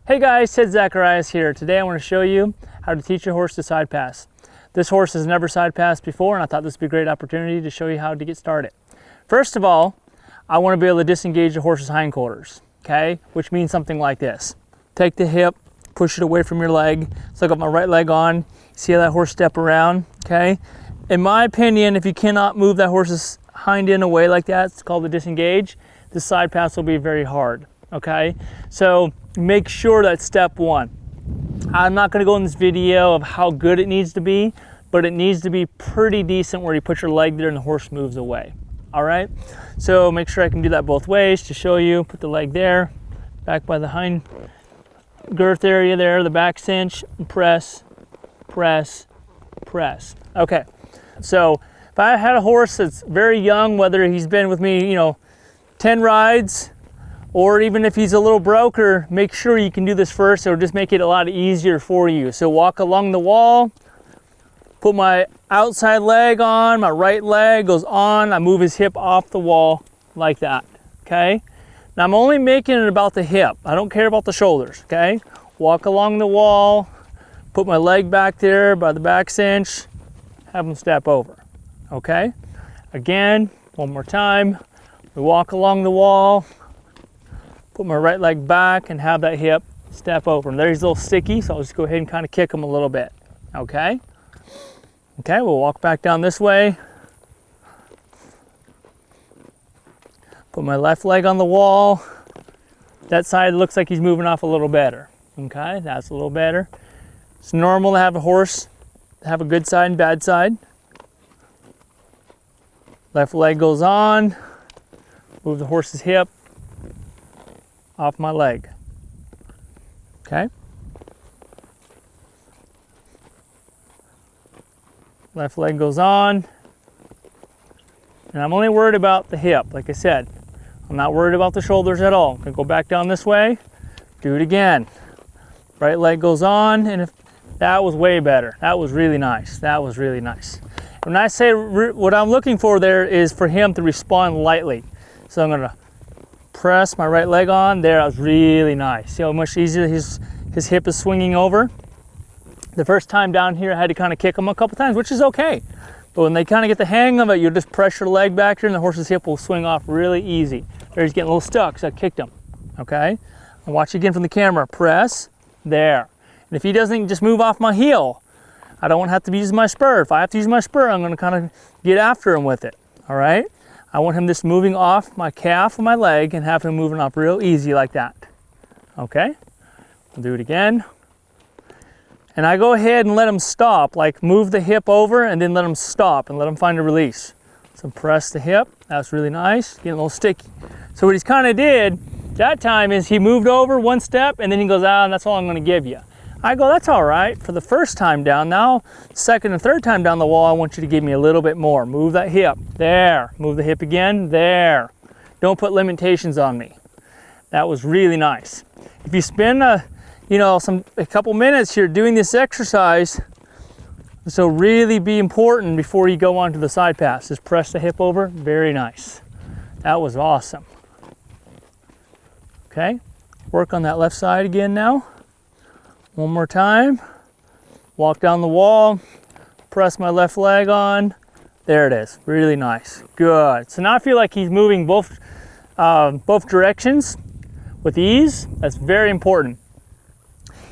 Hey guys, Sid Zacharias here. Today I want to show you how to teach your horse to side pass. This horse has never side passed before, and I thought this would be a great opportunity to show you how to get started. First of all, I want to be able to disengage the horse's hindquarters, okay? Which means something like this. Take the hip, push it away from your leg. So I got my right leg on. See how that horse step around, okay? In my opinion, if you cannot move that horse's hind end away like that, it's called the disengage, the side pass will be very hard, okay? So make sure that's step one. I'm not going to go in this video of how good it needs to be, but it needs to be pretty decent where you put your leg there and the horse moves away. All right, so make sure I can do that both ways to show you. Put the leg there, back by the hind girth area there, the back cinch, and press, press, press. Okay, so if I had a horse that's very young, whether he's been with me, 10 rides, or even if he's a little broker, make sure you can do this first. It'll just make it a lot easier for you. So walk along the wall, put my outside leg on, my right leg goes on, I move his hip off the wall like that, okay? Now I'm only making it about the hip. I don't care about the shoulders, okay? Walk along the wall, put my leg back there by the back cinch, have him step over, okay? Again, one more time. We walk along the wall, put my right leg back and have that hip step over. And there he's a little sticky, so I'll just go ahead and kind of kick him a little bit, okay? Okay, we'll walk back down this way. Put my left leg on the wall. That side looks like he's moving off a little better, okay? That's a little better. It's normal to have a horse have a good side and bad side. Left leg goes on, move the horse's hip off my leg, okay? Left leg goes on, and I'm only worried about the hip. Like I said, I'm not worried about the shoulders at all. I'm gonna go back down this way, do it again. Right leg goes on, and if that was way better. That was really nice. That was really nice. When I say what I'm looking for there is for him to respond lightly. So I'm gonna press my right leg on. There, that was really nice. See how much easier his hip is swinging over? The first time down here, I had to kind of kick him a couple times, which is okay. But when they kind of get the hang of it, you just press your leg back here and the horse's hip will swing off really easy. There, he's getting a little stuck, so I kicked him, okay? And watch again from the camera. Press, there. And if he doesn't just move off my heel, I don't want to have to use my spur. If I have to use my spur, I'm going to kind of get after him with it, all right? I want him just moving off my calf of my leg and have him moving off real easy like that, okay? I'll do it again. And I go ahead and let him stop, like move the hip over and then let him stop and let him find a release. So press the hip, that's really nice, getting a little sticky. So what he's kind of did that time is he moved over one step and then he goes, and that's all I'm gonna give you. I go, that's all right for the first time down. Now, second and third time down the wall, I want you to give me a little bit more. Move that hip, there. Move the hip again, there. Don't put limitations on me. That was really nice. If you spend a couple minutes here doing this exercise, so really be important before you go on to the side pass. Just press the hip over, very nice. That was awesome. Okay, work on that left side again now. One more time. Walk down the wall, press my left leg on. There it is, really nice, good. So now I feel like he's moving both directions with ease. That's very important.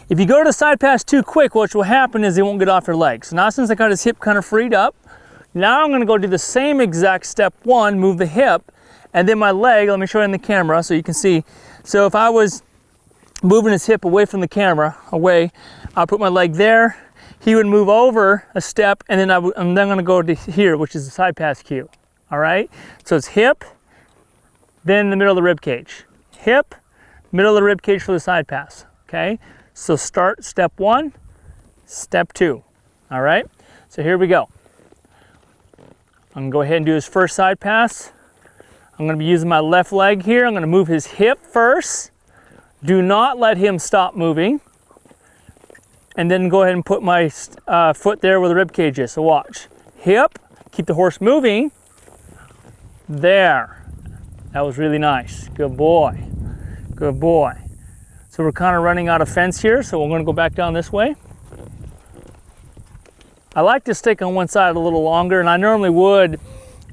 If you go to the side pass too quick, what will happen is he won't get off your leg. So now since I got his hip kind of freed up, now I'm gonna go do the same exact step one, move the hip, and then my leg, let me show you in the camera so you can see. So if I was moving his hip away from the camera, I'll put my leg there, he would move over a step, and then I'm then gonna go to here, which is the side pass cue, all right? So it's hip, then the middle of the rib cage. Hip, middle of the rib cage for the side pass, okay? So start step one, step two, all right? So here we go. I'm gonna go ahead and do his first side pass. I'm gonna be using my left leg here. I'm gonna move his hip first. Do not let him stop moving. And then go ahead and put my foot there where the rib cage is. So watch. Hip, keep the horse moving. There. That was really nice. Good boy. Good boy. So we're kind of running out of fence here, so we're going to go back down this way. I like to stick on one side a little longer, and I normally would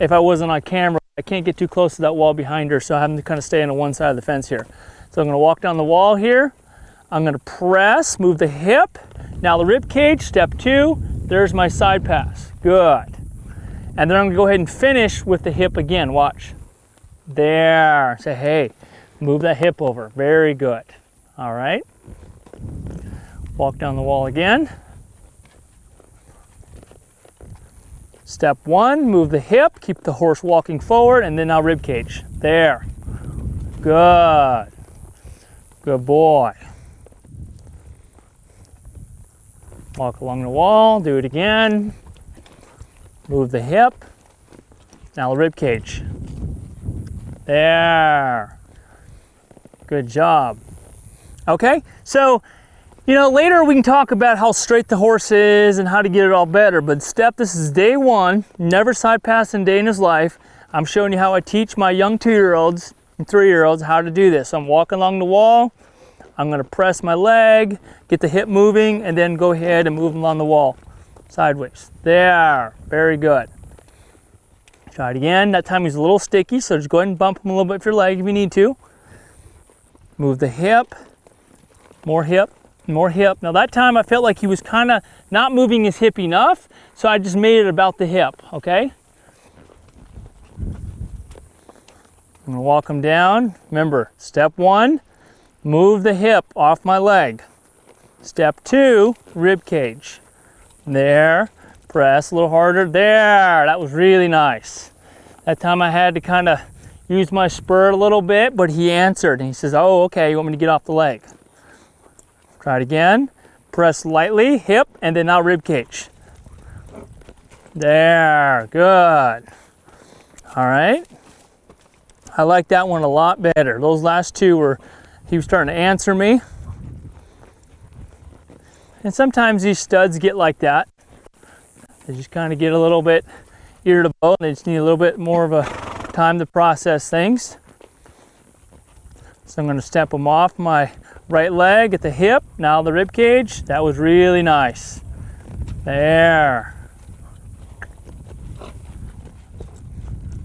if I wasn't on camera. I can't get too close to that wall behind her, so I have to kind of stay on one side of the fence here. So I'm going to walk down the wall here. I'm going to press, move the hip. Now the rib cage, step 2. There's my side pass. Good. And then I'm going to go ahead and finish with the hip again. Watch. There. Say, hey, move that hip over. Very good. All right. Walk down the wall again. Step 1, move the hip, keep the horse walking forward, and then now rib cage. There. Good. Good boy. Walk along the wall, do it again. Move the hip. Now the rib cage. There. Good job. Okay, so later we can talk about how straight the horse is and how to get it all better, but this is day 1, never side pass in a day in his life. I'm showing you how I teach my young 2-year-olds and 3-year-olds how to do this. I'm walking along the wall, I'm gonna press my leg, get the hip moving, and then go ahead and move them along the wall, sideways. There, very good. Try it again. That time he's a little sticky, so just go ahead and bump him a little bit with your leg if you need to. Move the hip, more hip. More hip. Now that time I felt like he was kind of not moving his hip enough, so I just made it about the hip, okay? I'm gonna walk him down. Remember, step 1, move the hip off my leg. Step 2, rib cage. There, press a little harder. There, that was really nice. That time I had to kind of use my spur a little bit, but he answered and he says, oh, okay, you want me to get off the leg? Try it again. Press lightly, hip, and then now rib cage. There, good. All right. I like that one a lot better. Those last 2 he was starting to answer me. And sometimes these studs get like that. They just kind of get a little bit irritable. They just need a little bit more of a time to process things. So I'm going to step them off my right leg at the hip, now the rib cage. That was really nice. There.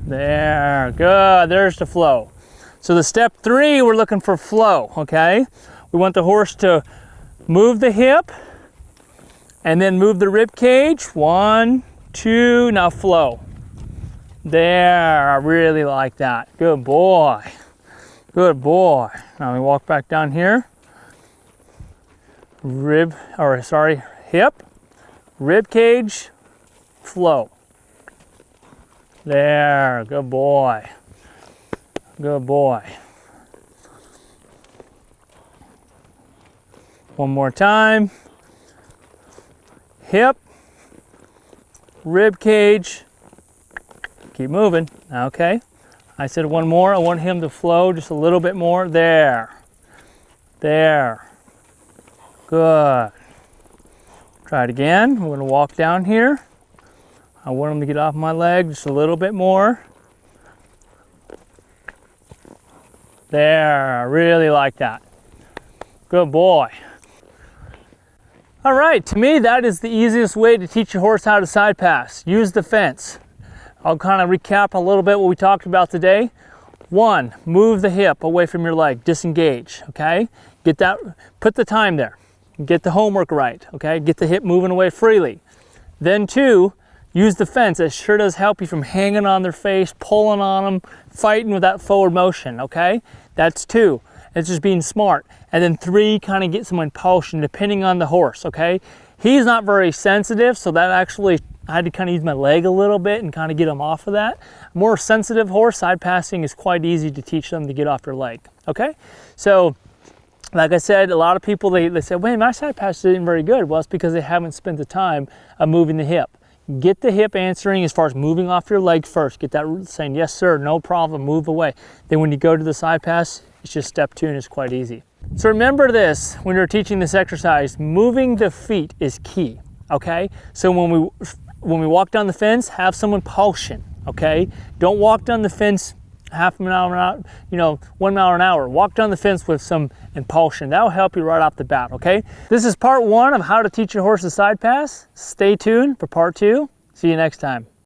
There, good, there's the flow. So the step 3, we're looking for flow, okay? We want the horse to move the hip and then move the rib cage. 1, 2, now flow. There, I really like that. Good boy. Good boy. Now we walk back down here. Hip, rib cage, flow. There, good boy. Good boy. One more time. Hip, rib cage, keep moving. Okay. I said one more. I want him to flow just a little bit more. There. There. Good. Try it again. I'm going to walk down here. I want him to get off my leg just a little bit more. There. I really like that. Good boy. All right. To me, that is the easiest way to teach your horse how to side pass. Use the fence. I'll kind of recap a little bit what we talked about today. 1, move the hip away from your leg, disengage, okay? Put the time there. Get the homework right, okay? Get the hip moving away freely. Then 2, use the fence. It sure does help you from hanging on their face, pulling on them, fighting with that forward motion, okay? That's 2. It's just being smart. And then 3, kind of get some impulsion depending on the horse, okay? He's not very sensitive, so that actually I had to kind of use my leg a little bit and kind of get them off of that. More sensitive horse, side passing is quite easy to teach them to get off their leg, okay? So, like I said, a lot of people, they say, wait, my side pass isn't very good. Well, it's because they haven't spent the time of moving the hip. Get the hip answering as far as moving off your leg first. Get that saying, yes, sir, no problem, move away. Then when you go to the side pass, it's just step 2 and it's quite easy. So remember this, when you're teaching this exercise, moving the feet is key, okay? So when we walk down the fence, have some impulsion, okay? Don't walk down the fence half a mile an hour, 1 mile an hour. Walk down the fence with some impulsion. That'll help you right off the bat, okay? This is part 1 of how to teach your horse to side pass. Stay tuned for part 2. See you next time.